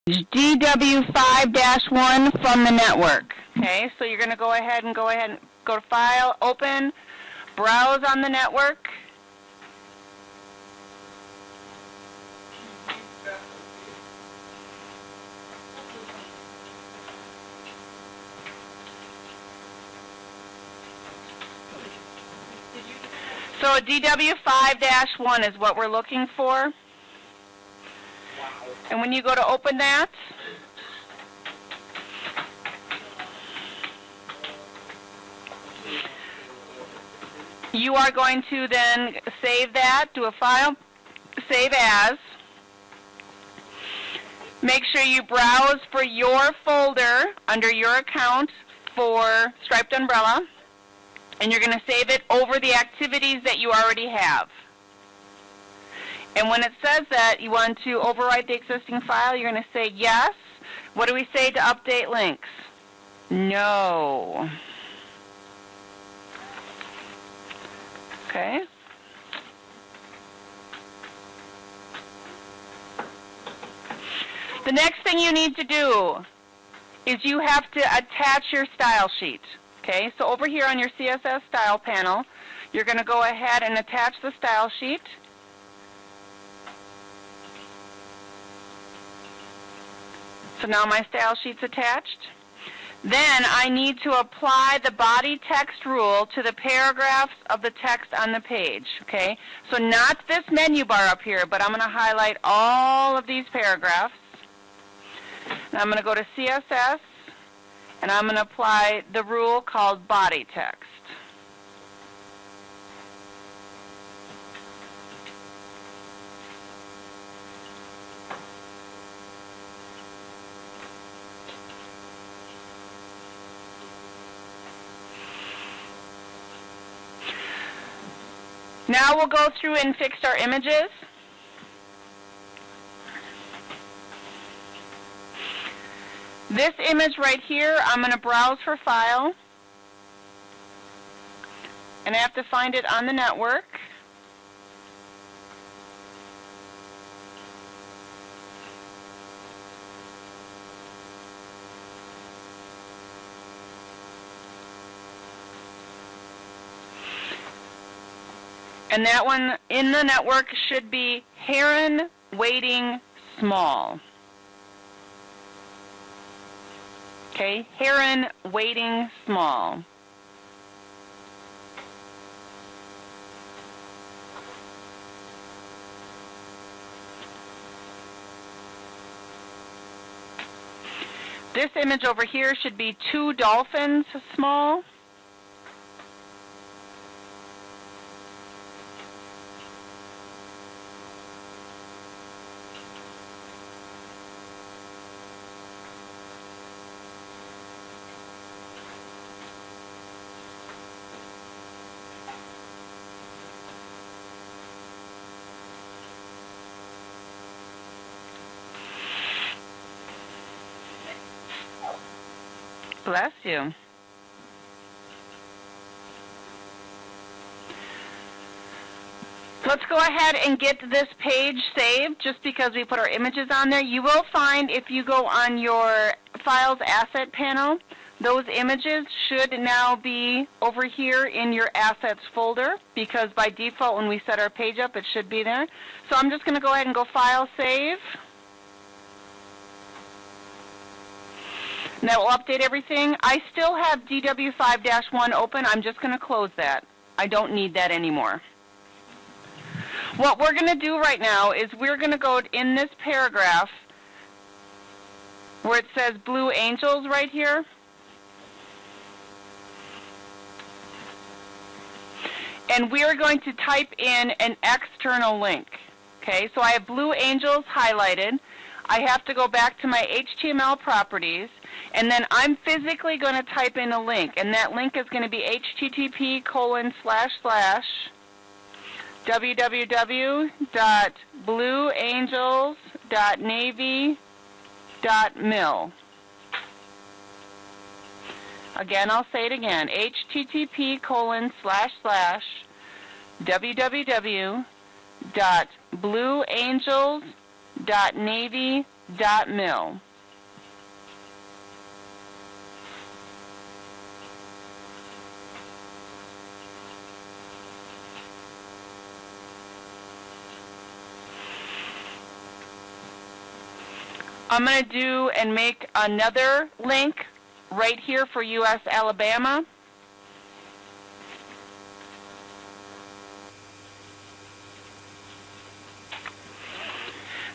DW5-1 from the network. Okay, so you're going to go ahead and go to File, Open, Browse on the network. So DW5-1 is what we're looking for. And when you go to open that, you are going to then save that, do a file, save as. Make sure you browse for your folder under your account for Striped Umbrella, and you're going to save it over the activities that you already have. And when it says that you want to overwrite the existing file, you're going to say yes. What do we say to update links? No. Okay. The next thing you need to do is you have to attach your style sheet. Okay, so over here on your CSS style panel, you're going to go ahead and attach the style sheet. So now my style sheet's attached. Then I need to apply the body text rule to the paragraphs of the text on the page. Okay, so not this menu bar up here, but I'm going to highlight all of these paragraphs. And I'm going to go to CSS, and I'm going to apply the rule called body text. Now we'll go through and fix our images. This image right here, I'm going to browse for file, and I have to find it on the network. And that one in the network should be Heron Weighting Small. Okay, Heron Weighting Small. This image over here should be Two Dolphins Small. Bless you. Let's go ahead and get this page saved just because we put our images on there. You will find if you go on your Files Asset panel, those images should now be over here in your Assets folder because by default when we set our page up it should be there. So I'm just going to go ahead and go File, Save. And that will update everything. I still have DW5-1 open. I'm just going to close that. I don't need that anymore. What we're going to do right now is we're going to go in this paragraph where it says Blue Angels right here. And we are going to type in an external link. Okay, so I have Blue Angels highlighted. I have to go back to my HTML properties, and then I'm physically going to type in a link, and that link is going to be http://www.blueangels.navy.mil. Again, I'll say it again, http://www.blueangels.navy.mil. .mil. I'm going to do and make another link right here for U.S. Alabama.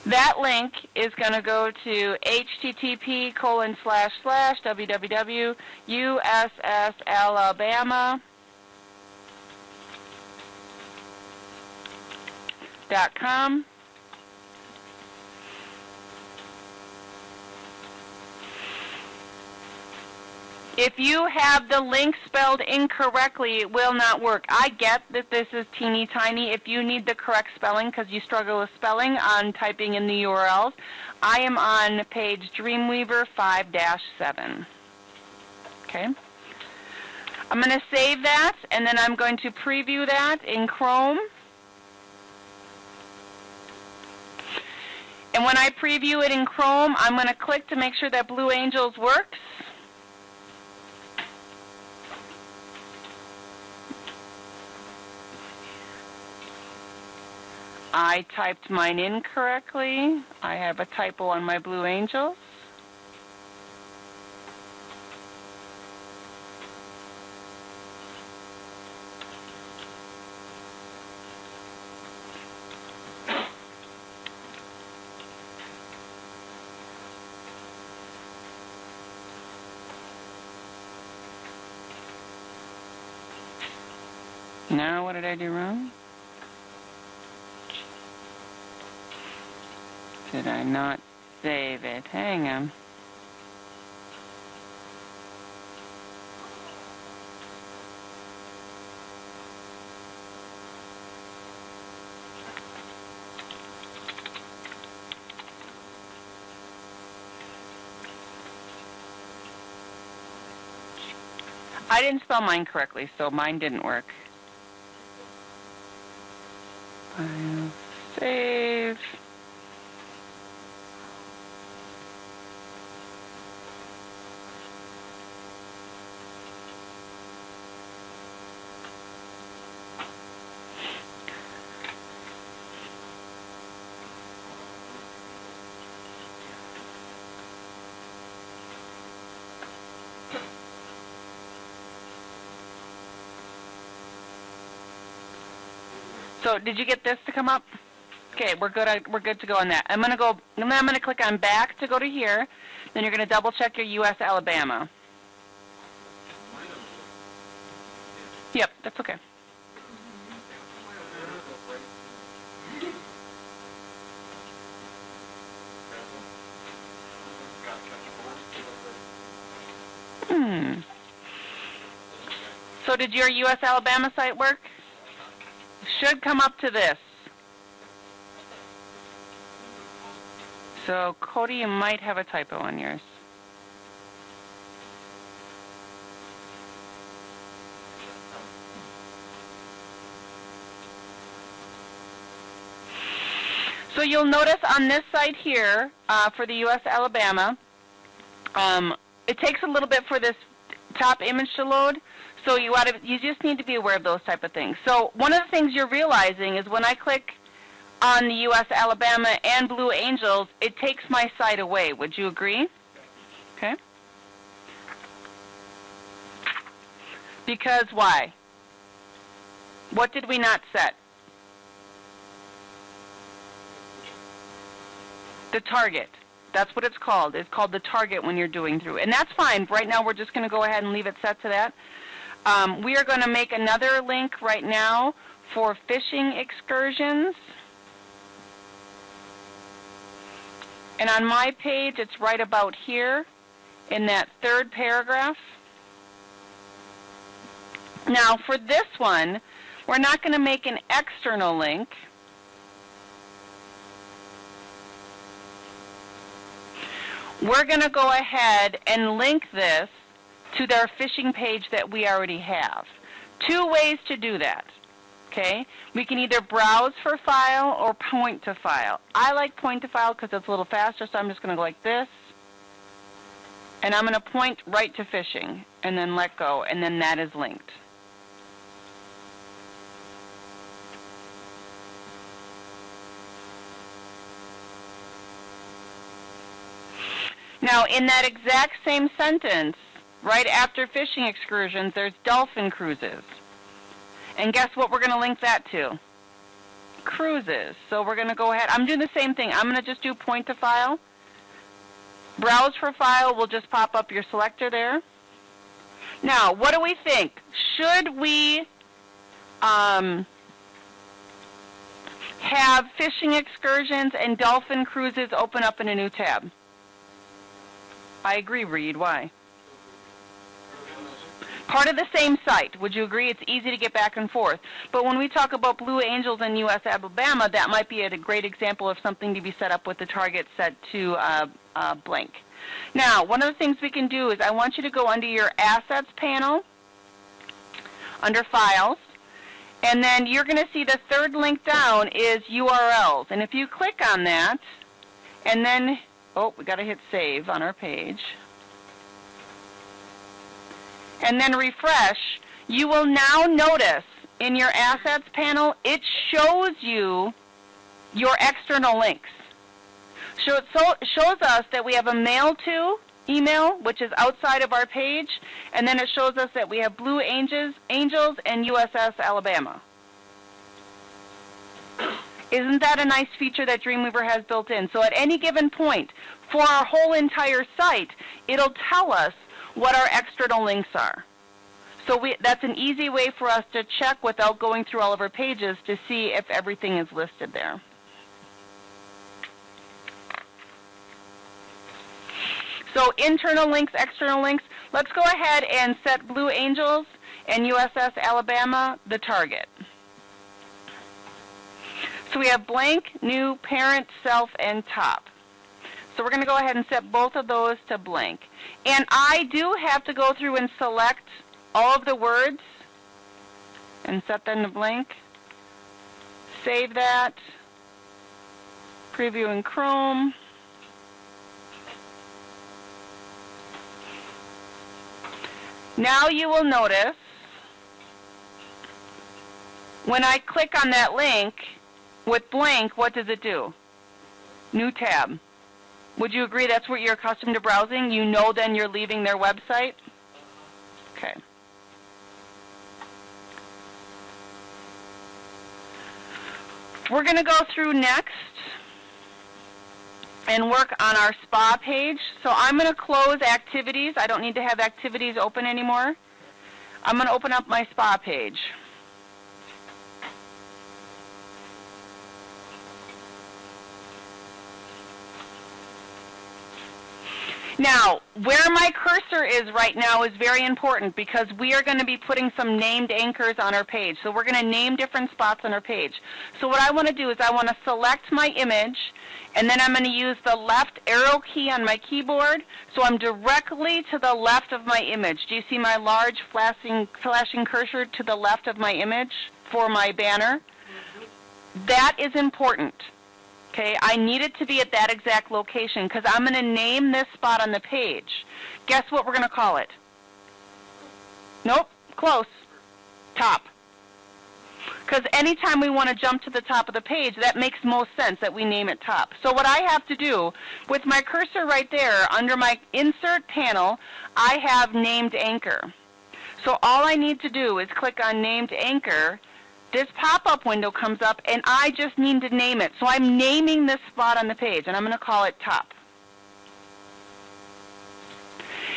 That link is going to go to http://www.ussalabama.com. If you have the link spelled incorrectly, it will not work. I get that this is teeny tiny. If you need the correct spelling because you struggle with spelling on typing in the URLs, I am on page Dreamweaver 5-7. Okay? I'm going to save that, and then I'm going to preview that in Chrome. And when I preview it in Chrome, I'm going to click to make sure that Blue Angels works. I typed mine incorrectly. I have a typo on my Blue Angels. Now, what did I do wrong? Did I not save it? Hang on. I didn't spell mine correctly, so mine didn't work. File, save. So did you get this to come up? Okay, we're good. We're good to go on that. I'm gonna click on back to go to here. Then you're gonna double check your U.S. Alabama. Yep, that's okay. So did your U.S. Alabama site work? Should come up to this. So Cody, you might have a typo on yours. So you'll notice on this site here for the U.S. Alabama, it takes a little bit for this top image to load. So you just need to be aware of those type of things. So one of the things you're realizing is when I click on the U.S. Alabama and Blue Angels, it takes my site away. Would you agree? Okay. Because why? What did we not set? The target. That's what it's called. It's called the target when you're doing through. And that's fine. Right now we're just going to go ahead and leave it set to that. We are going to make another link right now for fishing excursions. And on my page, it's right about here in that third paragraph. Now, for this one, we're not going to make an external link. We're going to go ahead and link this to their fishing page that we already have. Two ways to do that. Okay? We can either browse for file or point to file. I like point to file because it's a little faster, so I'm just going to go like this. And I'm going to point right to fishing and then let go, and then that is linked. Now, in that exact same sentence, right after fishing excursions, there's dolphin cruises. And guess what we're going to link that to? Cruises. So we're going to go ahead. I'm doing the same thing. I'm going to just do point to file. Browse for file will just pop up your selector there. Now, what do we think? Should we have fishing excursions and dolphin cruises open up in a new tab? I agree, Reed. Why? Part of the same site. Would you agree? It's easy to get back and forth. But when we talk about Blue Angels in U.S. Alabama, that might be a great example of something to be set up with the target set to blank. Now, one of the things we can do is I want you to go under your Assets panel, under Files, and then you're going to see the third link down is URLs. And if you click on that, and then, oh, we got to hit Save on our page, and then refresh, you will now notice in your Assets panel, it shows you your external links. So it shows us that we have a mail to email, which is outside of our page, and then it shows us that we have Blue Angels and USS Alabama. Isn't that a nice feature that Dreamweaver has built in? So at any given point for our whole entire site, it'll tell us what our external links are. So that's an easy way for us to check without going through all of our pages to see if everything is listed there. So internal links, external links, let's go ahead and set Blue Angels and USS Alabama the target. So we have blank, new, parent, self, and top. So we're going to go ahead and set both of those to blank. And I do have to go through and select all of the words and set them to blank. Save that. Preview in Chrome. Now you will notice when I click on that link with blank, what does it do? New tab. Would you agree that's what you're accustomed to browsing? You know then you're leaving their website? Okay. We're going to go through next and work on our spa page. So I'm going to close activities. I don't need to have activities open anymore. I'm going to open up my spa page. Now, where my cursor is right now is very important because we are going to be putting some named anchors on our page. So we're going to name different spots on our page. So what I want to do is I want to select my image, and then I'm going to use the left arrow key on my keyboard, so I'm directly to the left of my image. Do you see my large flashing cursor to the left of my image for my banner? That is important. Okay, I need it to be at that exact location because I'm going to name this spot on the page. Guess what we're going to call it? Nope, close. Top. Because anytime we want to jump to the top of the page, that makes most sense that we name it top. So what I have to do, with my cursor right there, under my Insert panel, I have Named Anchor. So all I need to do is click on Named Anchor. This pop-up window comes up, and I just need to name it. So I'm naming this spot on the page, and I'm going to call it top.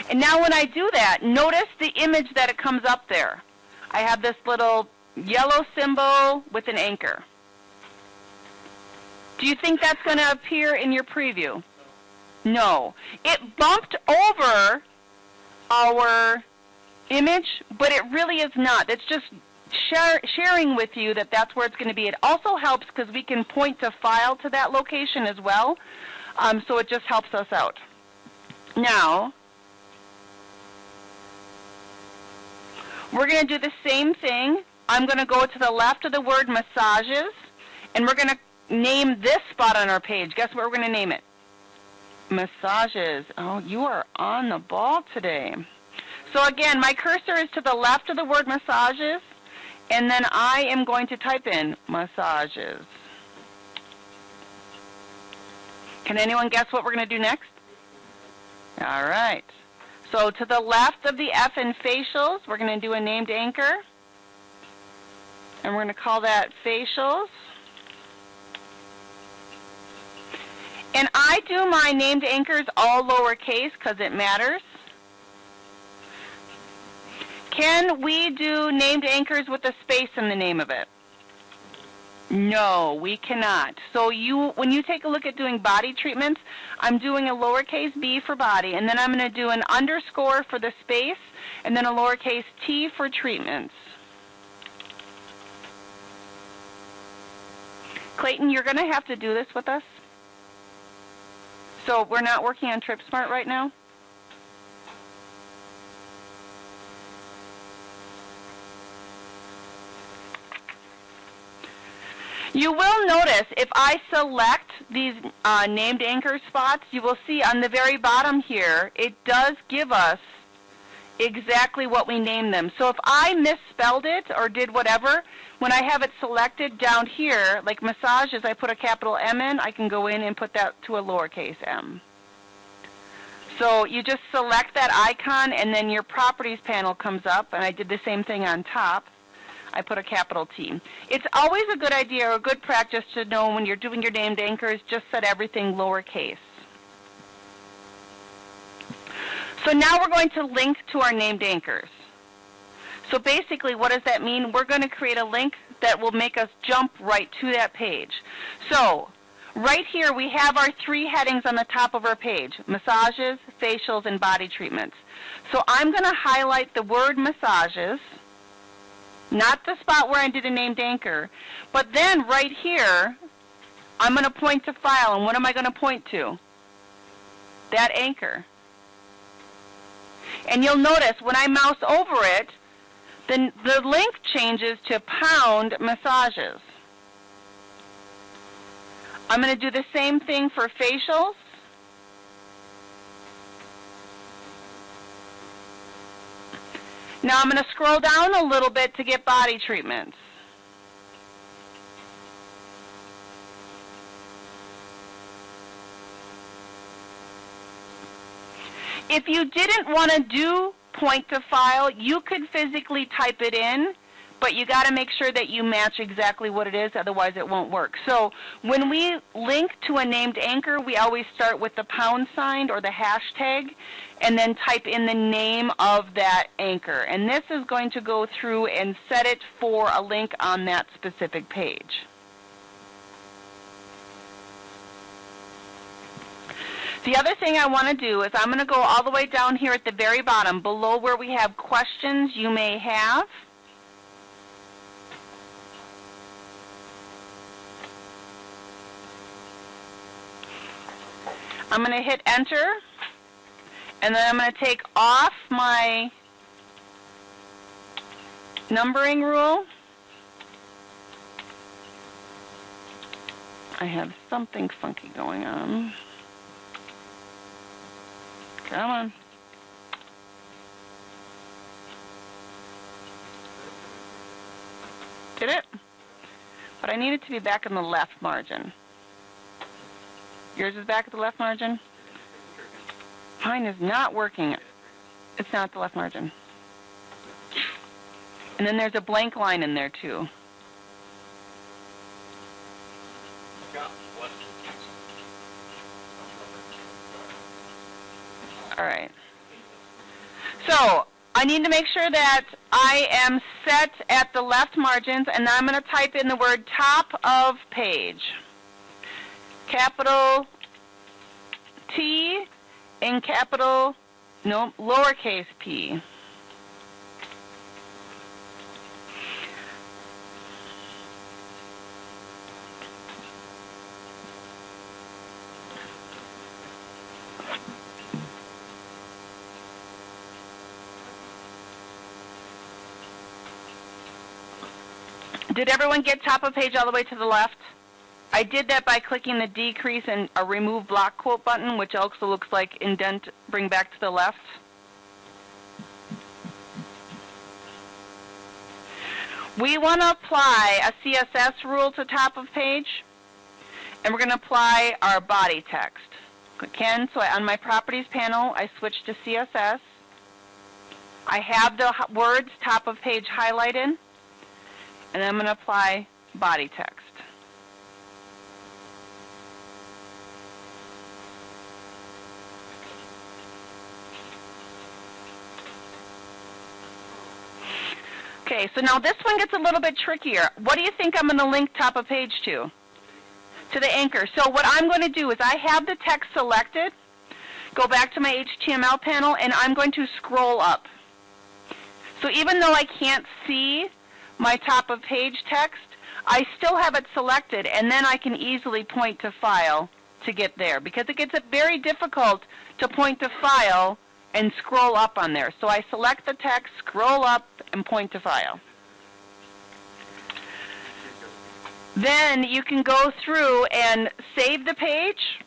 And now when I do that, notice the image that it comes up there. I have this little yellow symbol with an anchor. Do you think that's going to appear in your preview? No. It bumped over our image, but it really is not. It's just sharing with you that that's where it's going to be. It also helps because we can point to file to that location as well, so it just helps us out. Now, we're going to do the same thing I'm going to go to the left of the word massages, and we're going to name this spot on our page. Guess what we're going to name it? Massages. Oh, you are on the ball today. So again, my cursor is to the left of the word massages, and then I am going to type in massages. Can anyone guess what we're going to do next? All right. So to the left of the F in facials, we're going to do a named anchor, and we're going to call that facials. And I do my named anchors all lowercase because it matters. Can we do named anchors with a space in the name of it? No, we cannot. So when you take a look at doing body treatments, I'm doing a lowercase b for body, and then I'm going to do an underscore for the space, and then a lowercase t for treatments. Clayton, you're going to have to do this with us. So we're not working on TripSmart right now? You will notice if I select these named anchor spots, you will see on the very bottom here, it does give us exactly what we named them. So if I misspelled it or did whatever, when I have it selected down here, like massages, I put a capital M in, I can go in and put that to a lowercase m. So you just select that icon, and then your properties panel comes up, and I did the same thing on top. I put a capital T. It's always a good idea or a good practice to know when you're doing your named anchors, just set everything lowercase. So now we're going to link to our named anchors. So basically, what does that mean? We're going to create a link that will make us jump right to that page. So right here, we have our 3 headings on the top of our page: massages, facials, and body treatments. So I'm going to highlight the word massages, not the spot where I did a named anchor, but then right here, I'm going to point to file, and what am I going to point to? That anchor. And you'll notice when I mouse over it, then the link changes to pound massages. I'm going to do the same thing for facials. Now I'm going to scroll down a little bit to get body treatments. If you didn't want to do point to file, you could physically type it in, but you got to make sure that you match exactly what it is, otherwise it won't work. So when we link to a named anchor, we always start with the pound sign or the hashtag, and then type in the name of that anchor. And this is going to go through and set it for a link on that specific page. The other thing I want to do is I'm going to go all the way down here at the very bottom, below where we have questions you may have. I'm going to hit enter, and then I'm going to take off my numbering rule. I have something funky going on. Come on. Did it? But I need it to be back in the left margin. Yours is back at the left margin? Mine is not working. It's not at the left margin. And then there's a blank line in there too. All right. So I need to make sure that I am set at the left margins, and then I'm going to type in the word top of page. Capital T and lowercase p. Did everyone get top of page all the way to the left? I did that by clicking the decrease and a remove block quote button, which also looks like indent, bring back to the left. We want to apply a CSS rule to top of page, and we're going to apply our body text. Again, so on my properties panel, I switch to CSS. I have the words top of page highlighted, and I'm going to apply body text. Okay, so now this one gets a little bit trickier. What do you think I'm going to link top of page to? To the anchor. So what I'm going to do is I have the text selected, go back to my HTML panel, and I'm going to scroll up. So even though I can't see my top of page text, I still have it selected, and then I can easily point to file to get there, because it gets very difficult to point to file and scroll up on there. So I select the text, scroll up, and point to file. Then you can go through and save the page,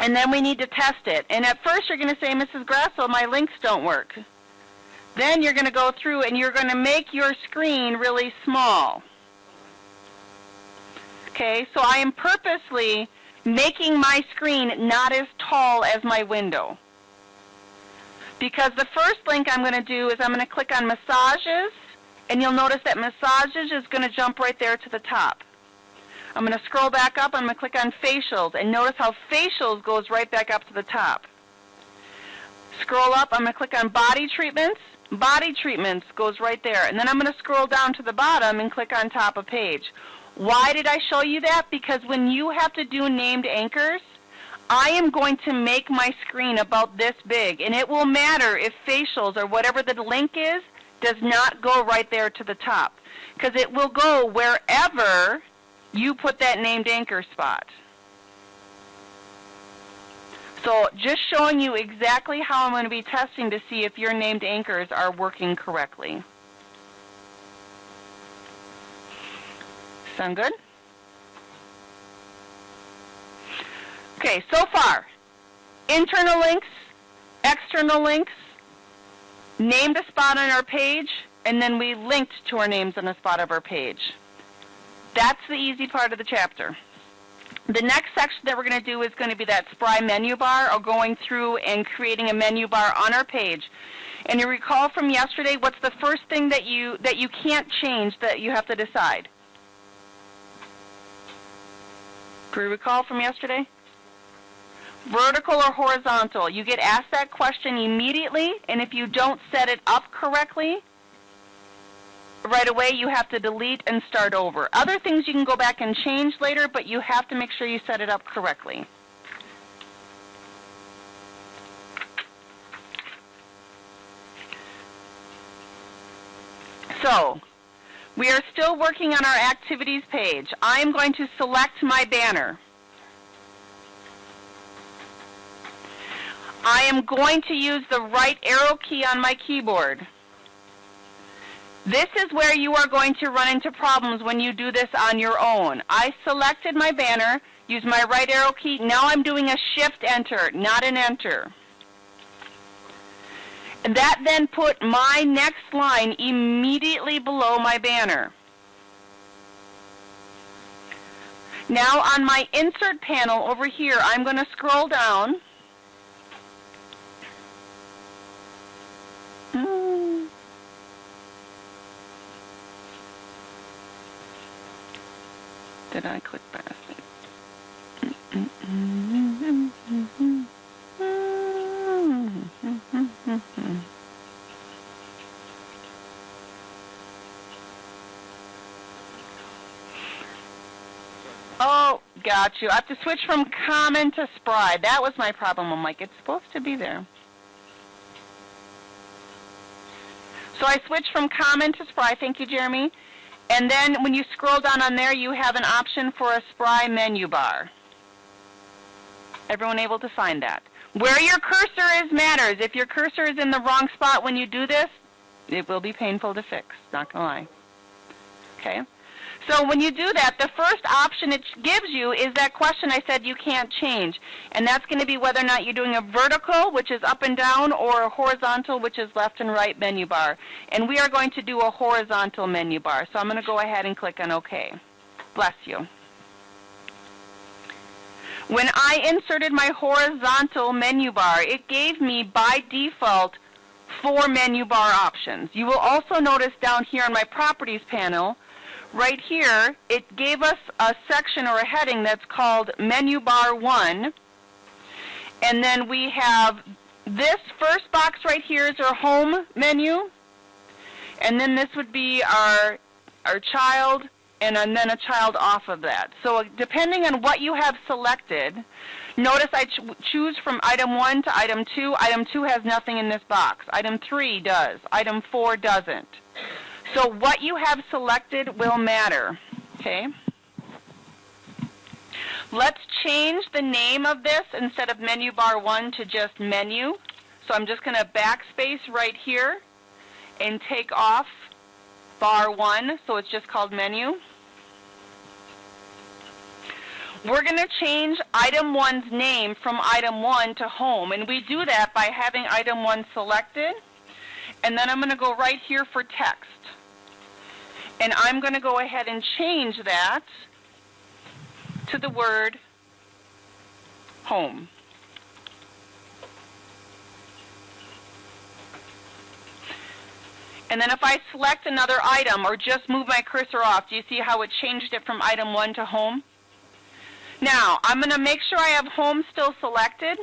and then we need to test it. And at first you're going to say, Mrs. Grasso, my links don't work. Then you're going to go through and you're going to make your screen really small. Okay, so I am purposely making my screen not as tall as my window. Because the first link I'm going to do is I'm going to click on massages, and you'll notice that massages is going to jump right there to the top. I'm going to scroll back up, I'm going to click on facials, and notice how facials goes right back up to the top. Scroll up, I'm going to click on body treatments. Body treatments goes right there. And then I'm going to scroll down to the bottom and click on top of page. Why did I show you that? Because when you have to do named anchors, I am going to make my screen about this big, and it will matter if facials or whatever the link is does not go right there to the top, because it will go wherever you put that named anchor spot. So just showing you exactly how I'm going to be testing to see if your named anchors are working correctly. Sound good? Okay, so far, internal links, external links, named a spot on our page, and then we linked to our names on a spot of our page. That's the easy part of the chapter. The next section that we're going to do is going to be that Spry menu bar, or going through and creating a menu bar on our page. And you recall from yesterday, what's the first thing that you can't change that you have to decide? Do you recall from yesterday? Vertical or horizontal? You get asked that question immediately, and if you don't set it up correctly, right away you have to delete and start over. Other things you can go back and change later, but you have to make sure you set it up correctly. So, we are still working on our activities page. I am going to select my banner. I am going to use the right arrow key on my keyboard. This is where you are going to run into problems when you do this on your own. I selected my banner, used my right arrow key. Now I'm doing a shift enter, not an enter. And that then put my next line immediately below my banner. Now on my insert panel over here, I'm going to scroll down. Did I click past it? Oh, got you. I have to switch from common to Spry. That was my problem. I'm like, it's supposed to be there. So I switched from common to Spry. Thank you, Jeremy. And then when you scroll down on there, you have an option for a Spry menu bar. Everyone able to find that? Where your cursor is matters. If your cursor is in the wrong spot when you do this, it will be painful to fix. Not going to lie. Okay? So when you do that, the first option it gives you is that question I said you can't change. And that's going to be whether or not you're doing a vertical, which is up and down, or a horizontal, which is left and right menu bar. And we are going to do a horizontal menu bar. So I'm going to go ahead and click on OK. Bless you. When I inserted my horizontal menu bar, it gave me by default 4 menu bar options. You will also notice down here on my properties panel, right here, it gave us a section or a heading that's called Menu Bar 1. And then we have this first box right here is our home menu. And then this would be our child, and then a child off of that. So depending on what you have selected, notice I choose from item 1 to item 2. Item 2 has nothing in this box. Item 3 does. Item 4 doesn't. So what you have selected will matter, okay? Let's change the name of this instead of menu bar 1 to just menu. So I'm just going to backspace right here and take off bar 1, so it's just called menu. We're going to change item 1's name from item 1 to home, and we do that by having item 1 selected. And then I'm going to go right here for text. And I'm going to go ahead and change that to the word home. And then if I select another item or just move my cursor off, do you see how it changed it from item 1 to home? Now, I'm going to make sure I have home still selected.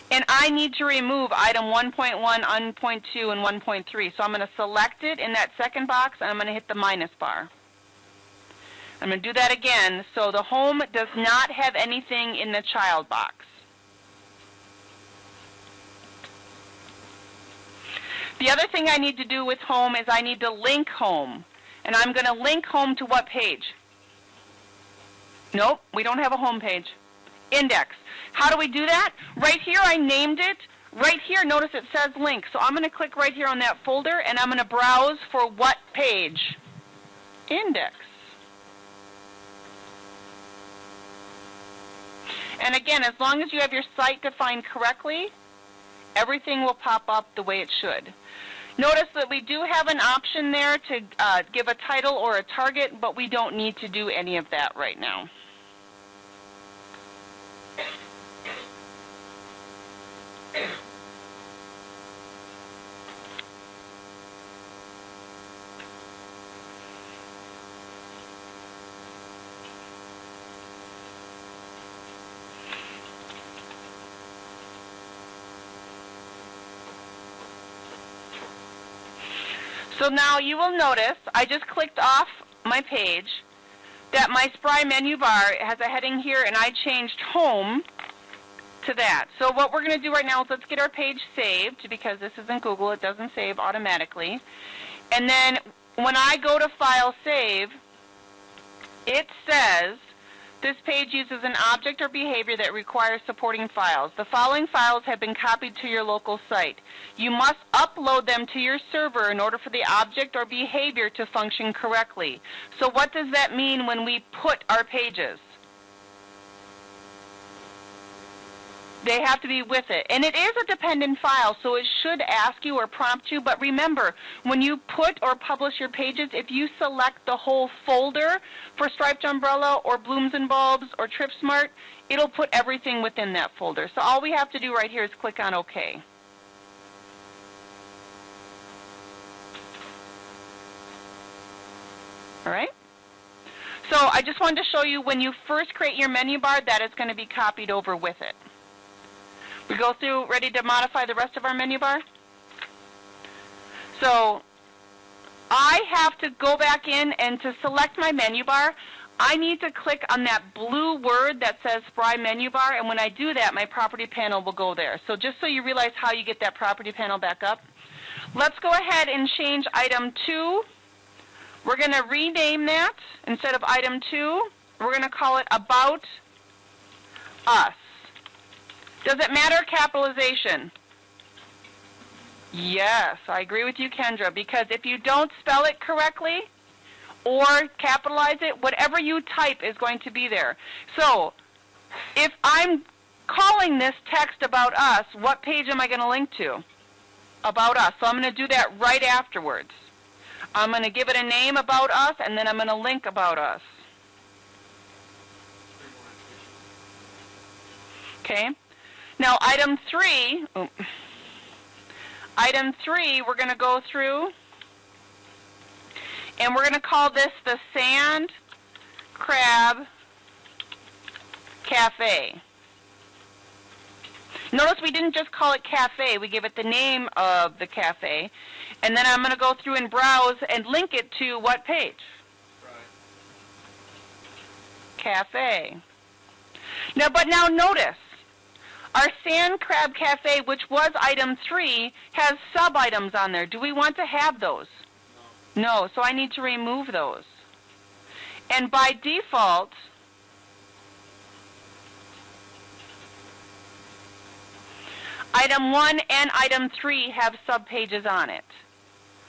And I need to remove item 1.1, 1.2, and 1.3. So I'm going to select it in that second box, and I'm going to hit the minus bar. I'm going to do that again. So the home does not have anything in the child box. The other thing I need to do with home is I need to link home. And I'm going to link home to what page? Nope, we don't have a home page. Index. How do we do that? Right here I named it. Right here, notice it says link. So I'm going to click right here on that folder, and I'm going to browse for what page? Index. And again, as long as you have your site defined correctly, everything will pop up the way it should. Notice that we do have an option there to give a title or a target, but we don't need to do any of that right now. So now you will notice I just clicked off my page that my Spry menu bar has a heading here, and I changed home to that. So what we're going to do right now is let's get our page saved, because this isn't Google. It doesn't save automatically. And then when I go to File Save, it says this page uses an object or behavior that requires supporting files. The following files have been copied to your local site. You must upload them to your server in order for the object or behavior to function correctly. So what does that mean when we put our pages? They have to be with it. And it is a dependent file, so it should ask you or prompt you. But remember, when you put or publish your pages, if you select the whole folder for Striped Umbrella or Blooms and Bulbs or TripSmart, it'll put everything within that folder. So all we have to do right here is click on OK. All right? So I just wanted to show you when you first create your menu bar, that is going to be copied over with it. We go through, ready to modify the rest of our menu bar? So I have to go back in, and to select my menu bar, I need to click on that blue word that says Spry Menu Bar, and when I do that, my property panel will go there. So just so you realize how you get that property panel back up, let's go ahead and change item 2. We're going to rename that. Instead of item 2, we're going to call it About Us. Does it matter capitalization? Yes, I agree with you, Kendra, because if you don't spell it correctly, or capitalize it. Whatever you type is going to be there. So if I'm calling this text about us, what page am I going to link to? About us. So I'm going to do that right afterwards. I'm going to give it a name, about us, and then I'm going to link about us. Okay. Now item 3, we're going to go through, and we're going to call this the Sand Crab Cafe. Notice we didn't just call it cafe, we gave it the name of the cafe, and then I'm going to go through and browse and link it to what page? Cafe. But now notice, our Sand Crab Cafe, which was item 3, has sub-items on there. Do we want to have those? No, so I need to remove those. And by default, item 1 and item 3 have subpages on it.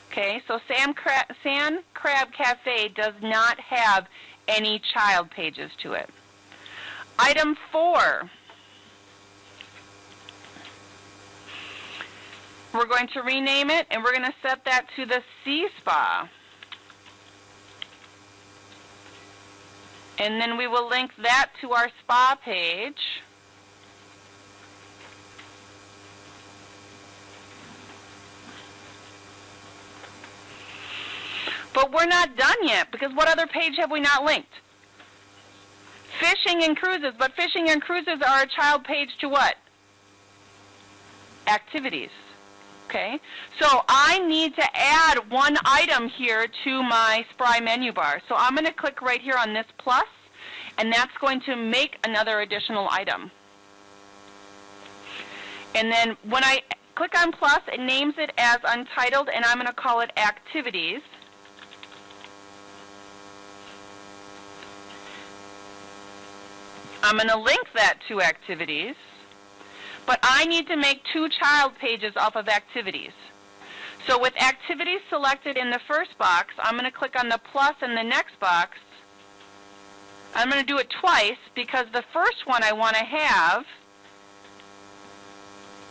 Okay, so Sand Crab Cafe does not have any child pages to it. Item 4, we're going to rename it, and we're going to set that to the Sea Spa. And then we will link that to our spa page. But we're not done yet, because what other page have we not linked? Fishing and cruises, but fishing and cruises are a child page to what? Activities. Okay, so I need to add one item here to my Spry menu bar. So I'm going to click right here on this plus, and that's going to make another additional item. And then when I click on plus, it names it as Untitled, and I'm going to call it Activities. I'm going to link that to Activities. But I need to make 2 child pages off of Activities. So with Activities selected in the first box, I'm going to click on the plus in the next box. I'm going to do it twice because the first one I want to have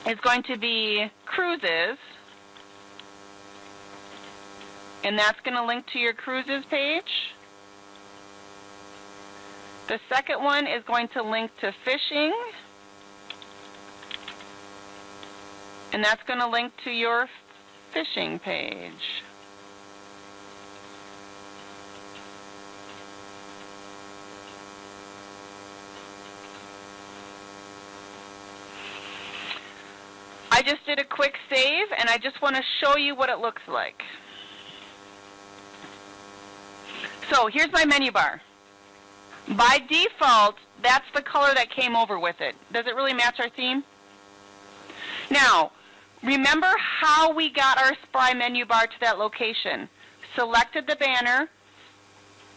is going to be cruises. And that's going to link to your cruises page. The second one is going to link to fishing. And that's going to link to your fishing page. I just did a quick save, and I just want to show you what it looks like. So here's my menu bar. By default, that's the color that came over with it. Does it really match our theme? Now, remember how we got our Spry menu bar to that location. Selected the banner,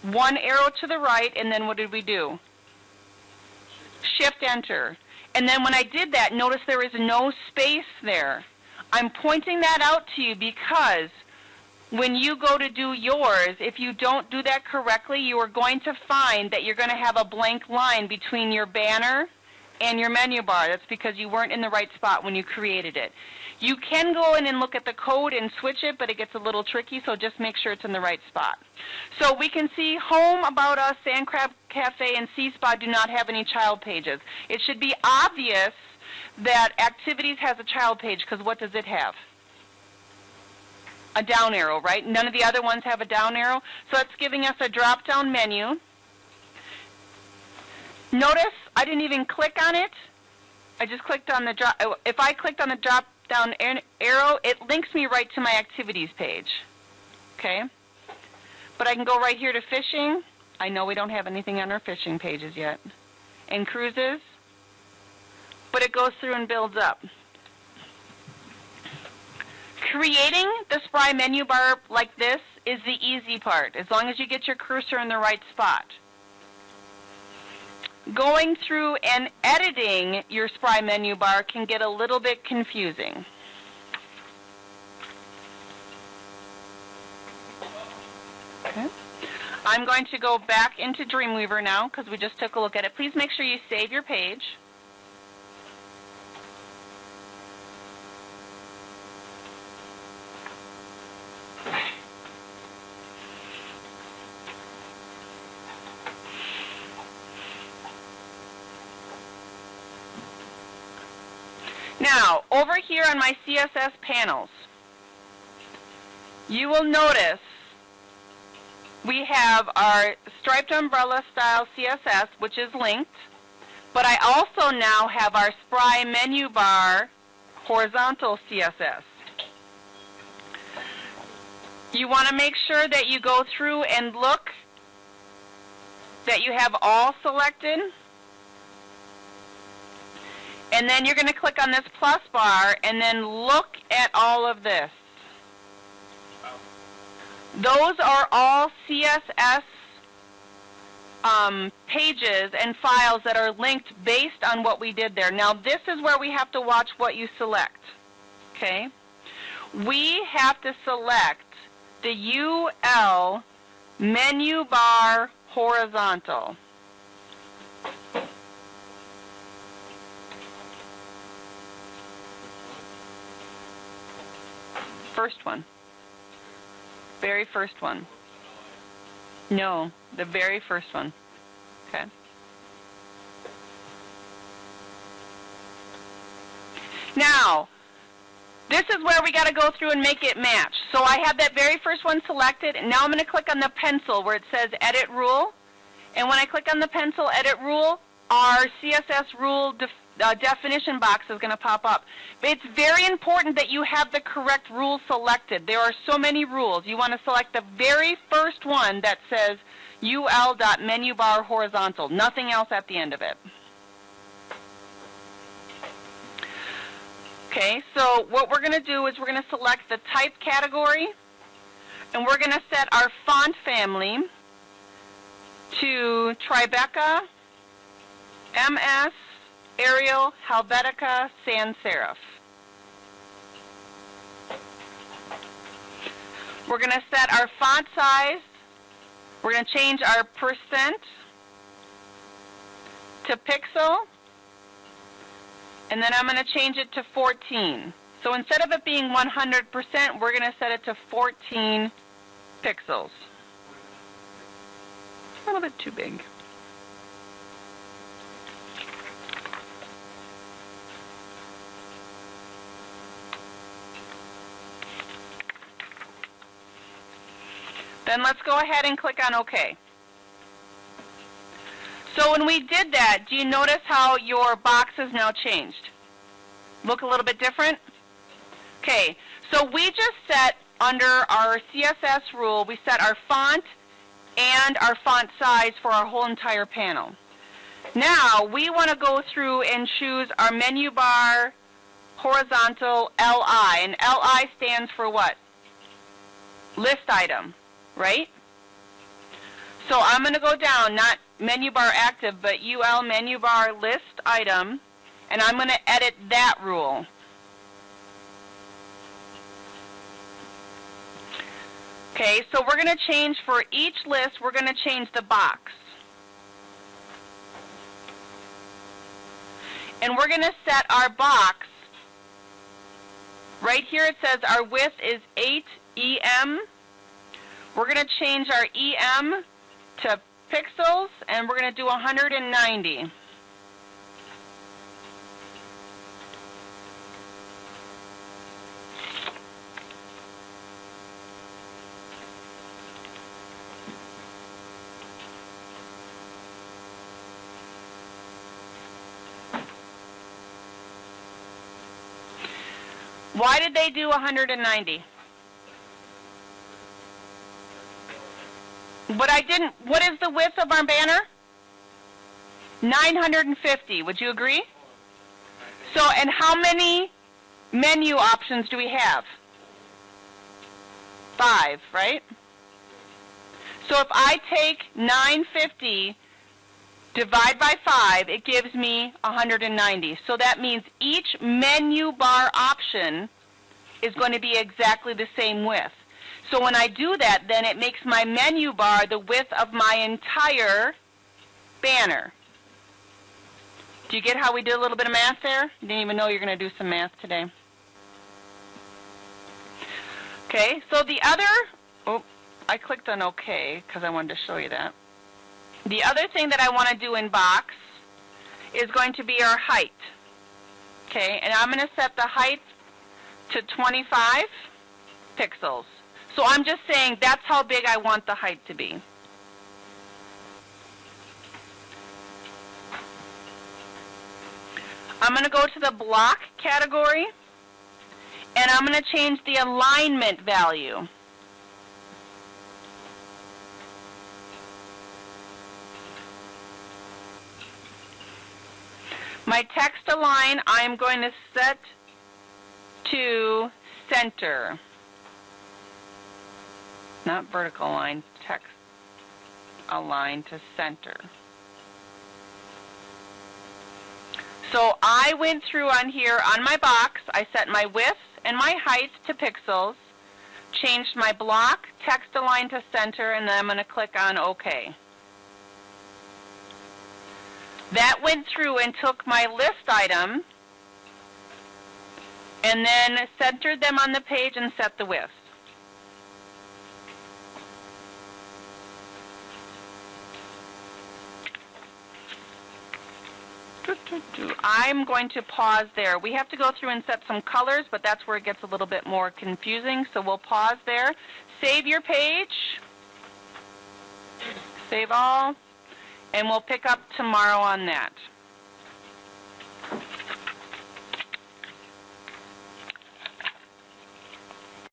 1 arrow to the right, and then what did we do? Shift-Enter. And then when I did that, notice there is no space there. I'm pointing that out to you because when you go to do yours, if you don't do that correctly, you are going to find that you're going to have a blank line between your banner and your menu bar. That's because you weren't in the right spot when you created it. You can go in and look at the code and switch it, but it gets a little tricky, so just make sure it's in the right spot. So we can see Home, About Us, Sand Crab Cafe, and Sea Spa do not have any child pages. It should be obvious that Activities has a child page, because what does it have? A down arrow, right? None of the other ones have a down arrow, so it's giving us a drop-down menu. Notice I didn't even click on it. I just clicked on the drop. If I clicked on the drop-down arrow, it links me right to my Activities page. Okay? But I can go right here to Fishing. I know we don't have anything on our fishing pages yet. And Cruises. But it goes through and builds up. Creating the Spry menu bar like this is the easy part, as long as you get your cursor in the right spot. Going through and editing your Spry menu bar can get a little bit confusing. Okay. I'm going to go back into Dreamweaver now because we just took a look at it. Please make sure you save your page. Now, over here on my CSS panels, you will notice we have our striped umbrella style CSS, which is linked, but I also now have our Spry Menu bar horizontal CSS. You want to make sure that you go through and look that you have all selected. And then you're going to click on this plus bar and then look at all of this. Those are all CSS pages and files that are linked based on what we did there. Now this is where we have to watch what you select. Okay? We have to select the UL menu bar horizontal. First one. Very first one. No, the very first one. Okay. Now, this is where we got to go through and make it match. So I have that very first one selected, and now I'm going to click on the pencil where it says Edit Rule. And when I click on the pencil Edit Rule, our CSS rule definition box is going to pop up. But it's very important that you have the correct rule selected. There are so many rules. You want to select the very first one that says ul.menubar horizontal, nothing else at the end of it. Okay, so what we're going to do is we're going to select the type category, and we're going to set our font family to Tribeca, MS, Arial, Helvetica, Sans Serif. We're going to set our font size. We're going to change our percent to pixel. And then I'm going to change it to 14. So instead of it being 100%, we're going to set it to 14 pixels. A little bit too big. Then let's go ahead and click on OK. So when we did that, do you notice how your box is now changed? Look a little bit different? Okay, so we just set under our CSS rule, we set our font and our font size for our whole entire panel. Now we want to go through and choose our menu bar horizontal LI, and LI stands for what? List item, right? So I'm going to go down, not menu bar active, but UL menu bar list item, and I'm going to edit that rule. Okay, so we're going to change for each list, we're going to change the box. And we're going to set our box, right here it says our width is 8 EM. We're going to change our EM to pixels, and we're going to do 190. Why did they do 190? But I didn't. What is the width of our banner? 950. Would you agree? So, and how many menu options do we have? 5, right? So if I take 950, divide by 5, it gives me 190. So that means each menu bar option is going to be exactly the same width. So when I do that, then it makes my menu bar the width of my entire banner. Do you get how we did a little bit of math there? You didn't even know you're going to do some math today. Okay, so the other, I clicked on OK because I wanted to show you that. The other thing that I want to do in box is going to be our height. Okay, and I'm going to set the height to 25 pixels. So I'm just saying that's how big I want the height to be. I'm going to go to the block category, and I'm going to change the alignment value. My text align, I am going to set to center. Not vertical align, text align to center. So I went through on here on my box, I set my width and my height to pixels, changed my block, text align to center, and then I'm going to click on OK. That went through and took my list item and then centered them on the page and set the width. I'm going to pause there. We have to go through and set some colors, but that's where it gets a little bit more confusing, so we'll pause there. Save your page. Save all. And we'll pick up tomorrow on that.